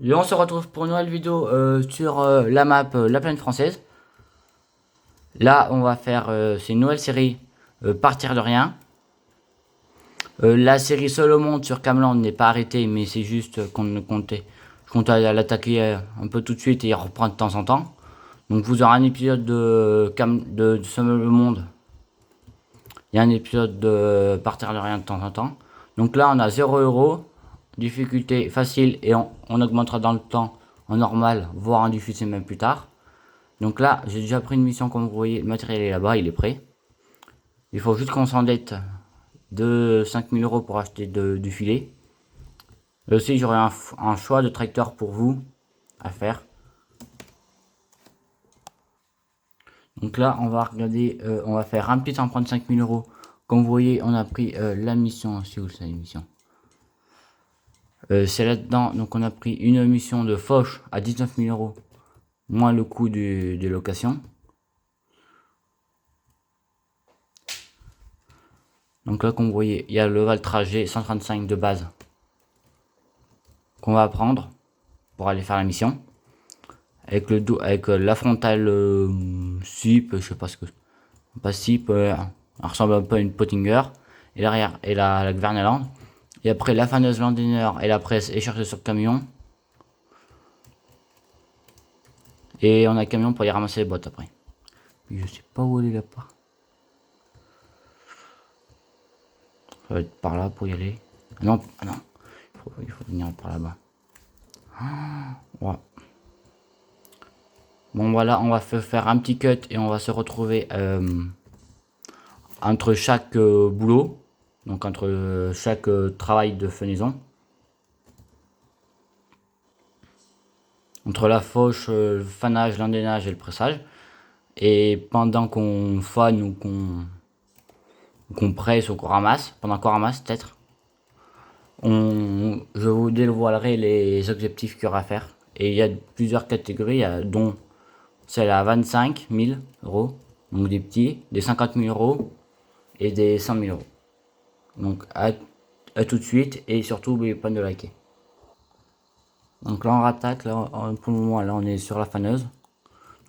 Et on se retrouve pour une nouvelle vidéo sur la map La Plaine Française. Là, on va faire c'est une nouvelle série Partir de rien. La série Seul au monde sur Camelot n'est pas arrêtée, mais c'est juste qu'on comptait. Je compte l'attaquer un peu tout de suite et reprendre de temps en temps. Donc vous aurez un épisode de Seul au monde. Il y a un épisode de Partir de rien de temps en temps. Donc là, on a 0 €, difficulté facile et on augmentera dans le temps en normal, voire en difficile même plus tard. Donc là, j'ai déjà pris une mission, comme vous voyez, le matériel est là-bas, il est prêt. Il faut juste qu'on s'endette de 5000 € pour acheter du filet. Et aussi, j'aurai un choix de tracteur pour vous à faire. Donc là, on va regarder, on va faire un petit emprunt de 5000 €. Comme vous voyez, on a pris la mission, si vous savez, la mission. C'est là-dedans, donc on a pris une mission de Foch à 19 000 €, moins le coût des locations. Donc là, comme vous voyez, il y a le Val trajet 135 de base qu'on va prendre pour aller faire la mission. Avec la frontale SIP, je sais pas ce que pas SIP, elle ressemble un peu à une Pottinger. Et derrière, et la Gverneland. Et après, la faneuse Landiner et la presse est cherchée sur camion. Et on a le camion pour y ramasser les boîtes après. Mais je sais pas où elle est la part. Ça va être par là pour y aller. Ah non, ah non. Il faut venir par là-bas. Ouais. Bon voilà, on va faire un petit cut et on va se retrouver entre chaque boulot. Donc entre chaque travail de fenaison. Entre la fauche, le fanage, l'endénage et le pressage. Et pendant qu'on fane ou qu'on presse ou qu'on ramasse, pendant qu'on ramasse peut-être, je vous dévoilerai les objectifs qu'il y aura à faire. Et il y a plusieurs catégories, dont celle à 25 000 €, donc des petits, des 50 000 € et des 100 000 €. Donc à tout de suite et surtout n'oubliez pas de liker. Donc là on rattaque, là pour le moment là on est sur la faneuse.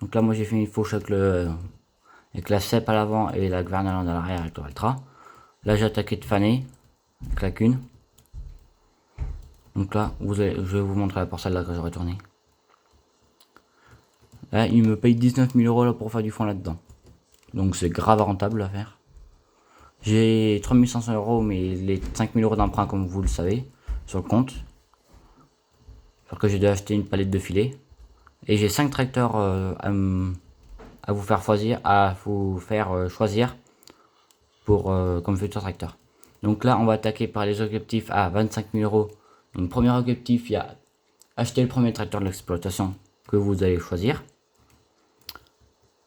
Donc là moi j'ai fait une fauche avec la cèpe à l'avant et la Gvernaland à l'arrière avec le Valtra. Là j'ai attaqué de faner avec la cune. Donc là je vais vous montrer la parcelle là que j'aurais tourné. Là il me paye 19 000 € là pour faire du fond là-dedans. Donc c'est grave rentable à faire. J'ai 3500 €, mais les 5000 € d'emprunt comme vous le savez sur le compte. Alors que j'ai dû acheter une palette de filets. Et j'ai 5 tracteurs à vous faire choisir pour comme futur tracteur. Donc là, on va attaquer par les objectifs à 25 000 €. Donc premier objectif, il y a acheter le premier tracteur de l'exploitation que vous allez choisir.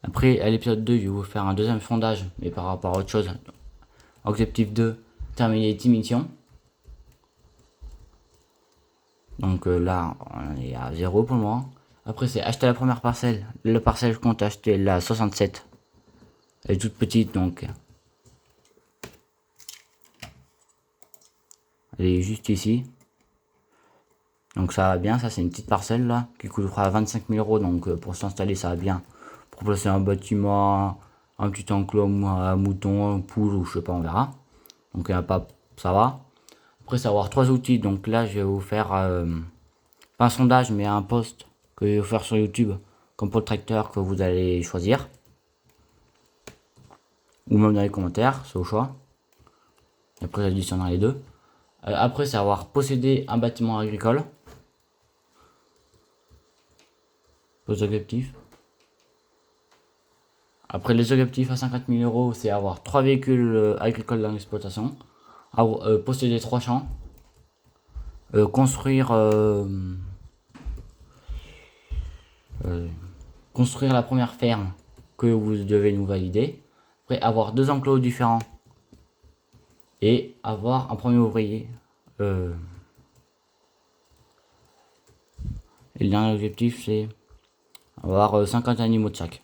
Après, à l'épisode 2, je vais vous faire un deuxième sondage, mais par rapport à autre chose. Objectif 2, terminer 10 missions. Donc là, on est à 0 pour le moment. Après, c'est acheter la première parcelle. La parcelle, je compte acheter la 67. Elle est toute petite, donc elle est juste ici. Donc ça va bien, ça c'est une petite parcelle là, qui coûtera 25 000 €. Donc pour s'installer, ça va bien. Pour placer un bâtiment, un petit enclos à moutons, un poule ou je sais pas, on verra. Donc il n'y a pas, ça va. Après, c'est avoir 3 outils. Donc là, je vais vous faire pas un sondage, mais un post que je vais vous faire sur YouTube, comme pour le tracteur que vous allez choisir. Ou même dans les commentaires, c'est au choix. Et après, j'additionnerai les deux. Après, c'est avoir possédé un bâtiment agricole. Vos objectifs. Après, les objectifs à 50 000 €, c'est avoir 3 véhicules agricoles dans l'exploitation. Posséder 3 champs. Construire la première ferme que vous devez nous valider. Après, avoir 2 enclos différents. Et avoir un premier ouvrier. Et le dernier objectif, c'est avoir 50 animaux de chaque.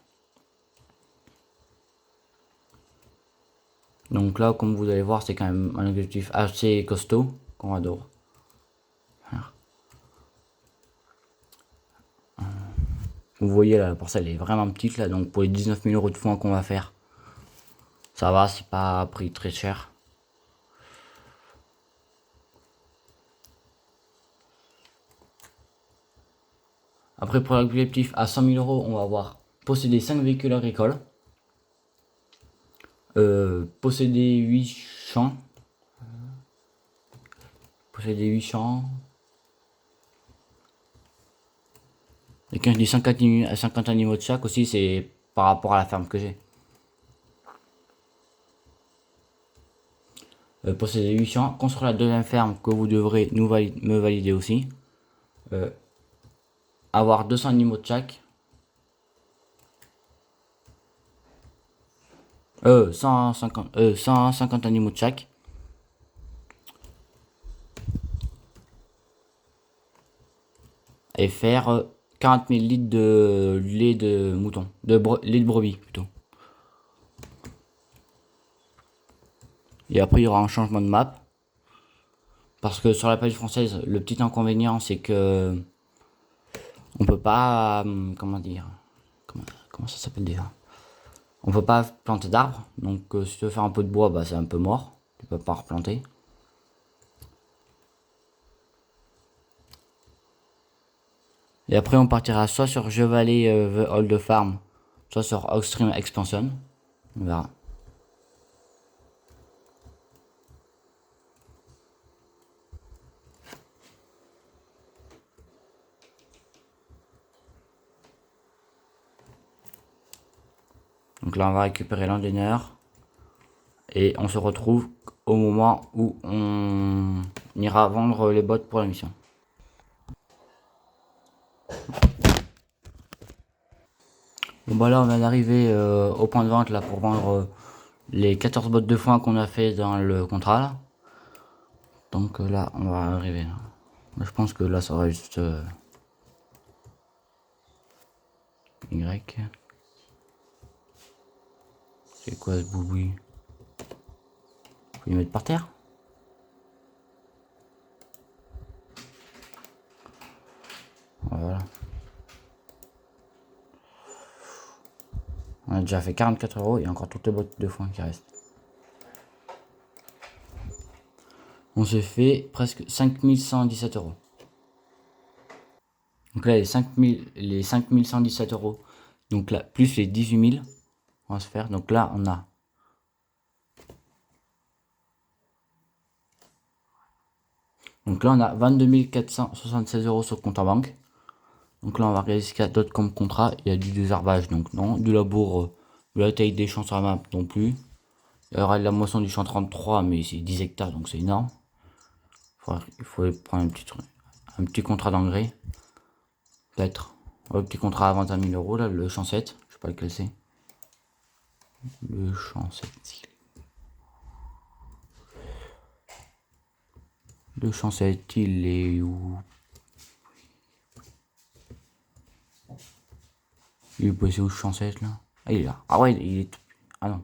Donc là, comme vous allez voir, c'est quand même un objectif assez costaud qu'on va devoir faire. Vous voyez là, la parcelle est vraiment petite là, donc pour les 19 000 euros de foin qu'on va faire, ça va, c'est pas un prix très cher. Après pour l'objectif à 100 000 euros, on va avoir posséder 5 véhicules agricoles, posséder 8 champs, posséder 8 champs. Et quand je dis 50 animaux de chaque aussi, c'est par rapport à la ferme que j'ai. Posséder 8 champs, construire la deuxième ferme que vous devrez me valider aussi. Avoir 200 animaux de chaque. 150 animaux de chaque. Et faire 40 000 litres de lait de mouton. Lait de brebis plutôt. Et après il y aura un changement de map. Parce que sur la page française, le petit inconvénient c'est que on peut pas, comment dire, comment ça s'appelle déjà, on peut pas planter d'arbres. Donc si tu veux faire un peu de bois, bah c'est un peu mort, tu peux pas replanter. Et après on partira soit sur Je Valley The Old Farm, soit sur Oxstream Expansion, on verra. Donc là on va récupérer l'endaineur. Et on se retrouve au moment où on ira vendre les bottes pour la mission. Bon bah là on vient d'arriver au point de vente là pour vendre les 14 bottes de foin qu'on a fait dans le contrat là. Donc là on va arriver là. Je pense que là ça va juste Y. C'est quoi ce bouboui? Faut le mettre par terre? Voilà. On a déjà fait 44 euros, il y a encore toutes les bottes de foin qui restent. On s'est fait presque 5117 euros. Donc là les 5117 euros, donc là plus les 18 000, on va se faire. Donc là on a Donc là, on a 22 476 euros sur le compte en banque. Donc là, on va regarder ce qu'il y a d'autres comme contrat. Il y a du désherbage, donc non. Du labour, de la taille des champs sur la map, non plus. Il y aura de la moisson du champ 33, mais c'est 10 hectares, donc c'est énorme. Il faut prendre un petit contrat d'engrais. Peut-être. Un petit contrat à 21 000 euros, là, le champ 7. Je sais pas lequel c'est. Le champ 7. Le champ 7, il est où? Il est passé où, le champ 7 là? Ah, il est là. Ah ouais, il est. Ah non.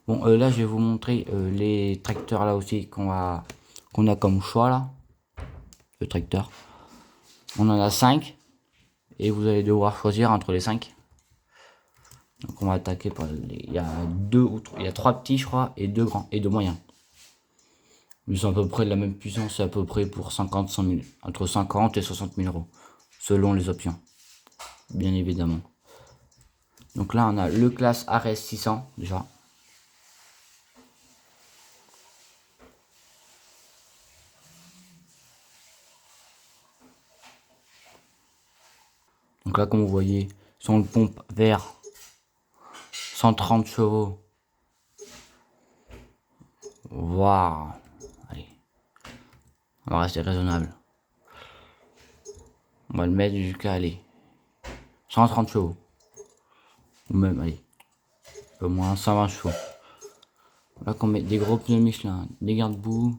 Bon, là, je vais vous montrer les tracteurs là aussi qu'on a comme choix là. Le tracteur. On en a 5. Et vous allez devoir choisir entre les 5. Donc on va attaquer par il y a il y a 3 petits je crois et 2 grands et 2 moyens. Ils sont à peu près de la même puissance, c'est à peu près pour 50, 100 000, entre 50 et 60 000 euros, selon les options, bien évidemment. Donc là on a le classe RS 600 déjà. Donc là comme vous voyez, son pompe vert 130 chevaux. Waouh. Allez. On va rester raisonnable. On va le mettre jusqu'à aller 130 chevaux. Ou même, allez, au moins 120 chevaux. Là qu'on met des gros pneus Michelin, des garde-boue,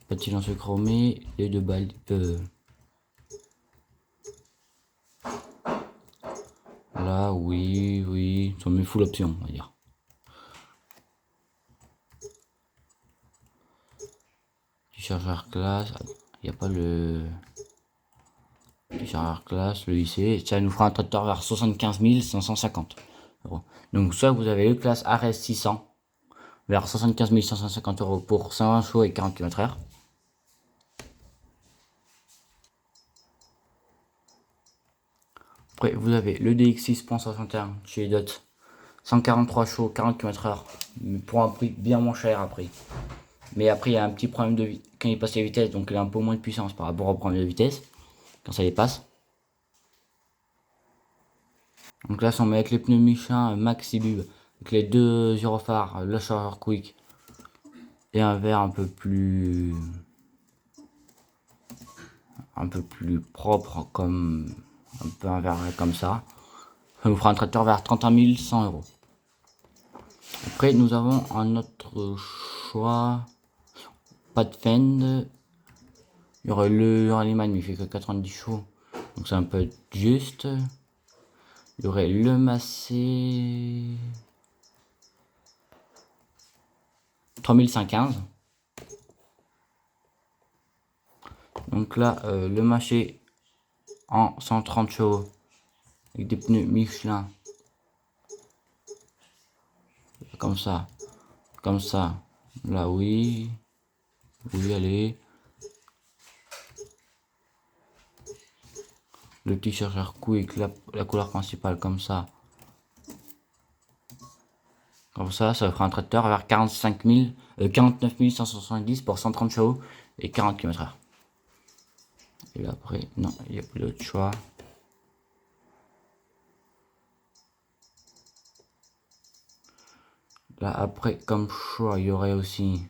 petit lance chromé, les 2 balles. Là, oui, ça met full option, on va dire. Du chargeur classe, il n'y a pas le chargeur classe, le lycée, ça nous fera un tracteur vers 75 550 euros. Donc soit vous avez le classe RS 600 vers 75 550 euros pour 120 chevaux et 40 km/h. Après vous avez le DX6.61 chez Dot, 143 chevaux, 40 km/h, mais pour un prix bien moins cher après. Mais après il y a un petit problème de quand il passe les vitesses, donc il a un peu moins de puissance par rapport au problème de vitesse quand ça les passe. Donc là, si on met avec les pneus Michelin Maxi Bub, avec les deux gyrophares, le chargeur quick et un verre un peu plus propre, comme un peu un verre comme ça nous fera un tracteur vers 31 100 euros. Après, nous avons un autre choix, pas de Fend. Il y aurait le Rallyman, mais il fait que 90 chevaux, donc c'est un peu juste. Il y aurait le Massey 3515. Donc là, le Massey en 130 chevaux avec des pneus Michelin comme ça, là oui, allez, le petit chargeur quick, la couleur principale comme ça, ça fera un tracteur vers 49 170 pour 130 chevaux et 40 km/h. Et là après, non, il n'y a plus d'autre choix. Là après, comme choix, il y aurait aussi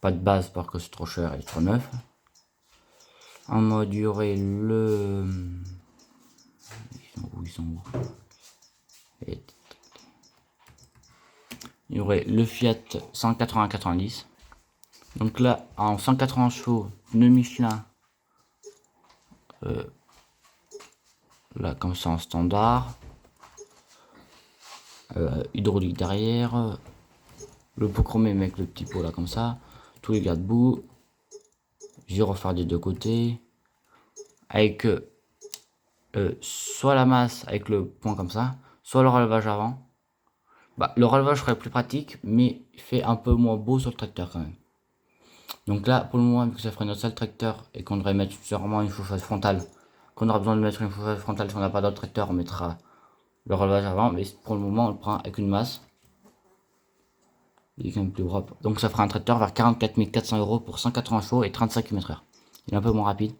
pas de base parce que c'est trop cher et trop neuf. En mode, il y aurait le... Ils sont où et... Il y aurait le Fiat 180-90. Donc là, en 180 chevaux, pneus Michelin. Là, comme ça, en standard. Hydraulique derrière. Le pot chromé avec le petit pot là, comme ça. Tous les garde-boue. Gyrophare des deux côtés. Avec soit la masse avec le point comme ça, soit le relevage avant. Bah, le relevage serait plus pratique, mais il fait un peu moins beau sur le tracteur quand même. Donc là, pour le moment, vu que ça ferait notre seul tracteur et qu'on devrait mettre sûrement une chauffage frontale, qu'on aura besoin de mettre une chauffage frontale si on n'a pas d'autre tracteur, on mettra le relevage avant, mais pour le moment, on le prend avec une masse. Il est quand même plus propre. Donc ça fera un tracteur vers 44 400 euros pour 180 chevaux et 35 km/h. Il est un peu moins rapide.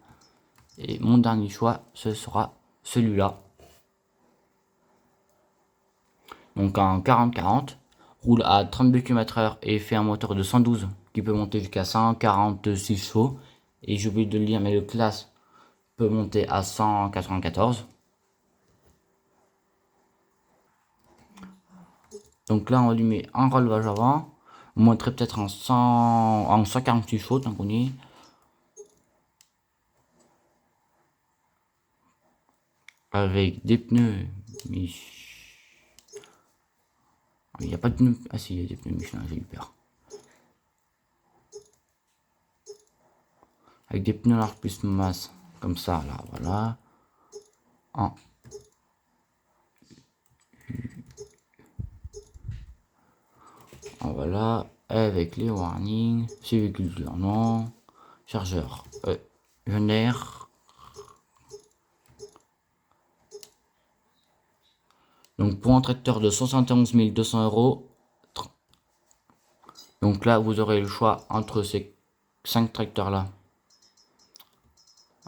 Et mon dernier choix, ce sera celui-là. Donc en 40-40, roule à 32 km/h et fait un moteur de 112 qui peut monter jusqu'à 146 chevaux. Et j'ai oublié de le dire, mais le classe peut monter à 194. Donc là, on lui met un relevage avant. On monterait peut-être en 146 chevaux tant qu'on y est. Avec des pneus. Mais il n'y a pas de pneus. Ah si, il y a des pneus Michelin, j'ai eu peur. Avec des pneus larges plus masse. Comme ça, là, voilà. Voilà. Avec les warnings. Civiculture, non. Chargeur. Genère. Donc pour un tracteur de 71 200 euros. Donc là, vous aurez le choix entre ces 5 tracteurs là.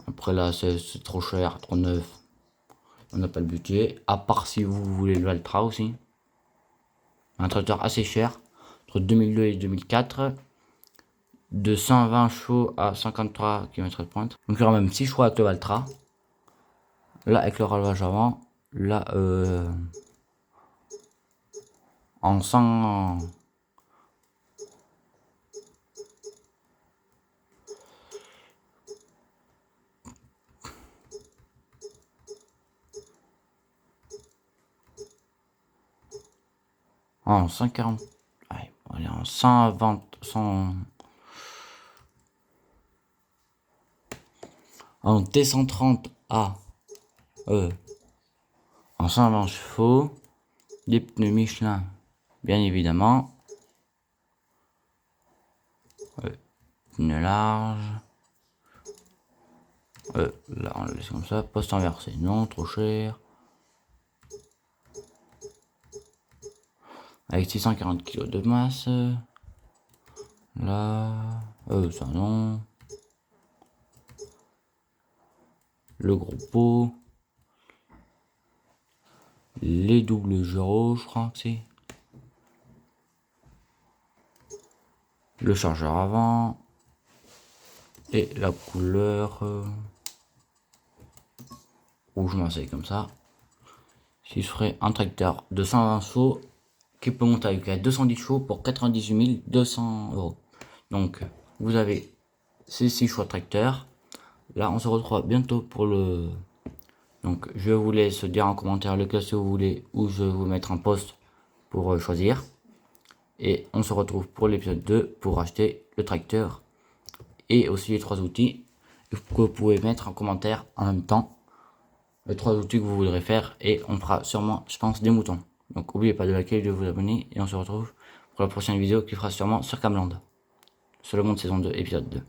Après là, c'est trop cher, trop neuf. On n'a pas le budget. À part si vous voulez le Valtra aussi. Un tracteur assez cher. Entre 2002 et 2004. De 120 chevaux à 53 km de pointe. Donc il y aura même 6 choix avec le Valtra. Là, avec le relevage avant. Là, en 100... En 140... Allez, allez, en 120... 100... en T130A en 120 chevaux, des pneus Michelin, bien évidemment, pneus larges, là on le laisse comme ça, poste inversé, non, trop cher, avec 640 kg de masse, là, ça non, le gros pot, les doubles gyros, je crois que c'est, le chargeur avant, et la couleur rouge marseille comme ça. Si je ferais un tracteur de 120 chevaux qui peut monter avec 210 chevaux pour 98 200 €. Donc vous avez ces 6 choix de tracteurs. Là on se retrouve bientôt pour le... Donc je vous laisse dire en commentaire lequel si vous voulez, ou je vais vous mettre un post pour choisir. Et on se retrouve pour l'épisode 2 pour acheter le tracteur et aussi les 3 outils que vous pouvez mettre en commentaire en même temps. Les 3 outils que vous voudrez faire, et on fera sûrement, je pense, des moutons. Donc n'oubliez pas de liker, de vous abonner, et on se retrouve pour la prochaine vidéo qui fera sûrement sur Cameland, sur le monde saison 2 épisode 2.